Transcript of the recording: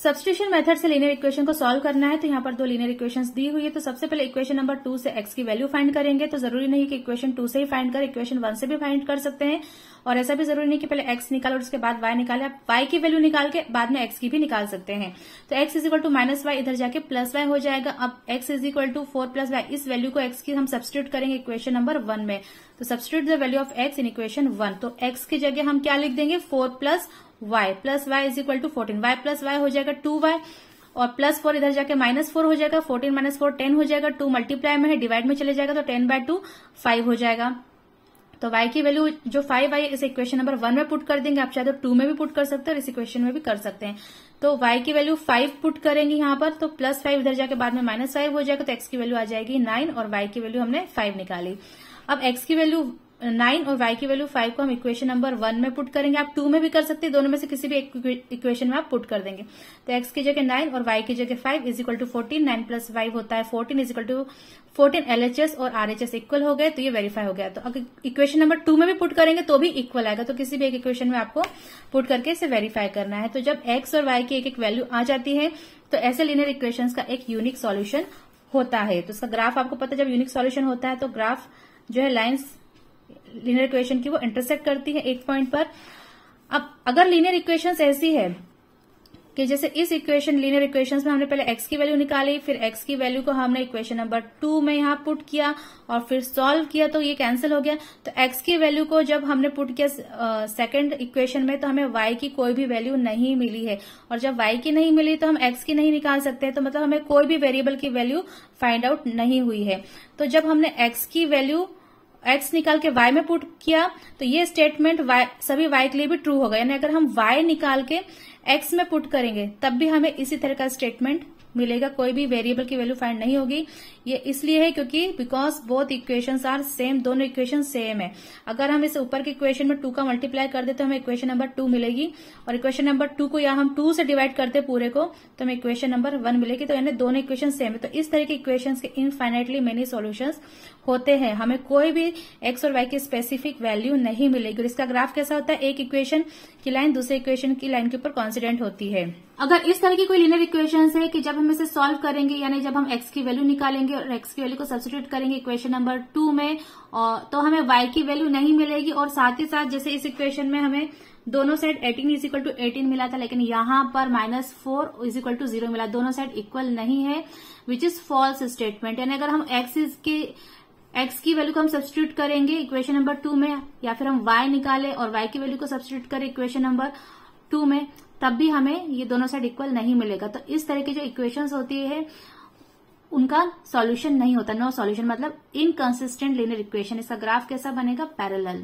Substitution method से linear equation को solve करना है। तो यहाँ पर दो लीनियर इक्वेशंस दी हुई है। तो सबसे पहले इक्वेशन नंबर 2 से x की वैल्यू फाइंड करेंगे। तो जरूरी नहीं कि इक्वेशन 2 से ही फाइंड करें, इक्वेशन 1 से भी फाइंड कर सकते हैं। और ऐसा भी जरूरी नहीं कि पहले x निकालो और उसके बाद y निकाले, आप y की वैल्यू निकाल के बाद में x की भी निकाल सकते हैं। तो x is equal to minus y इधर जाके प्लस वाई हो जाएगा। अब x is equal to 4 plus y, इस वैल्यू को x की हम सब्स्टिट्यूट करेंगे इक्वेशन नंबर 1 में। तो substitute the value of x in equation 1। तो x की जगह हम क्या लिख देंगे, 4 plus y is equal to 14। y plus y हो जाएगा 2y और प्लस 4 इधर जाके माइनस 4 हो जाएगा। 14 माइनस 4 10 हो जाएगा। 2 मल्टीप्लाई में है, डिवाइड में चले जाएगा तो 10/2 5 हो जाएगा। तो y की वैल्यू जो 5 आई इस इक्वेशन नंबर 1 में पुट कर देंगे। आप चाहे तो 2 में भी पुट कर सकते हैं और इस इक्वेशन में भी कर सकते हैं। तो y की वैल्यू 5 पुट करेंगे यहाँ पर, तो प्लस 5 इधर जाके बाद में माइनस 5 हो जाएगा। तो x की वैल्यू आ जाएगी 9 और y की वैल्यू हमने 5 निकाली। अब x की वैल्यू 9 और y की वैल्यू 5 को हम इक्वेशन नंबर 1 में पुट करेंगे। आप 2 में भी कर सकते हैं, दोनों में से किसी भी इक्वेशन में आप पुट कर देंगे। तो x की जगह 9 और y की जगह 5 इज इक्वल टू 14। 9 प्लस 5 होता है 14 इज इक्वल टू 14। LHS और RHS इक्वल हो गए, तो ये वेरीफाई हो गया। तो अगर इक्वेशन नंबर 2 में भी पुट करेंगे तो भी इक्वल आएगा। तो किसी भी एक इक्वेशन में आपको पुट करके इसे वेरीफाई करना है। तो जब x और y की एक एक वैल्यू आ जाती है तो ऐसे लीनियर इक्वेशंस का एक यूनिक सॉल्यूशन होता है। तो इसका ग्राफ आपको पता है, जब यूनिक सॉल्यूशन होता है तो ग्राफ जो है लाइंस लीनियर इक्वेशन की वो इंटरसेक्ट करती है एक पॉइंट पर। अब अगर लीनियर इक्वेशंस ऐसी है कि जैसे इस इक्वेशन लीनियर इक्वेशंस में हमने पहले x की वैल्यू निकाली, फिर x की वैल्यू को हमने इक्वेशन नंबर 2 में यहाँ पुट किया और फिर सॉल्व किया, तो ये कैंसिल हो गया। तो x की वैल्यू को जब हमने पुट किया सेकंड इक्वेशन में तो हमें y की कोई भी वैल्यू नहीं मिली है। और जब y की नहीं मिली तो हम x की नहीं निकाल सकते हैं। तो मतलब हमें कोई भी वेरिएबल की वैल्यू फाइंड आउट नहीं हुई है। तो जब हमने x की वैल्यू x निकाल के y में पुट किया तो ये स्टेटमेंट सभी y के लिए भी ट्रू होगा। यानी अगर हम y निकाल के x में पुट करेंगे तब भी हमें इसी तरह का स्टेटमेंट मिलेगा, कोई भी वेरिएबल की वैल्यू फाइंड नहीं होगी। ये इसलिए है क्योंकि because both equations are same, दोनों इक्वेशन सेम है। अगर हम इस ऊपर के इक्वेशन में 2 का मल्टीप्लाई कर दे तो हमें इक्वेशन नंबर 2 मिलेगी और इक्वेशन नंबर 2 को या हम 2 से डिवाइड करते पूरे को तो हमें इक्वेशन नंबर 1 मिलेगी। तो यानी दोनों इक्वेशन सेम है। तो इस तरह के इक्वेशंस के इनफाइनाइटली मेनी सॉल्यूशंस होते हैं। हमें कोई भी x और y की स्पेसिफिक वैल्यू नहीं मिलेगी। और इसका ग्राफ कैसा होता है, एक इक्वेशन की लाइन दूसरे इक्वेशन की लाइन के ऊपर कॉन्सिडेंट होती है। अगर इस तरह की कोई लीनियर इक्वेशंस है कि जब हम इसे सॉल्व करेंगे, यानी जब हम x की वैल्यू निकालेंगे और x की वैल्यू को सब्स्टिट्यूट करेंगे इक्वेशन नंबर 2 में, तो हमें y की वैल्यू नहीं मिलेगी। और साथ ही साथ जैसे इस इक्वेशन में हमें दोनों साइड 18 इज इक्वल टू 18 मिला था, लेकिन यहाँ पर -4 इज इक्वल टू 0 मिला। दोनों साइड इक्वल नहीं है, विच इज फॉल्स स्टेटमेंट। यानी अगर हम x की वैल्यू को हम सब्स्टिट्यूट करेंगे इक्वेशन नंबर 2 में, या फिर हम y निकालें और y की वैल्यू को सब्स्टिट्यूट करें इक्वेशन नंबर 2 में, तब भी हमें ये दोनों साइड इक्वल नहीं मिलेगा। तो इस तरह की जो इक्वेशंस होती है उनका सॉल्यूशन नहीं होता, नो सॉल्यूशन, मतलब इनकंसिस्टेंट लीनियर इक्वेशन। इसका ग्राफ कैसा बनेगा, पैरेलल।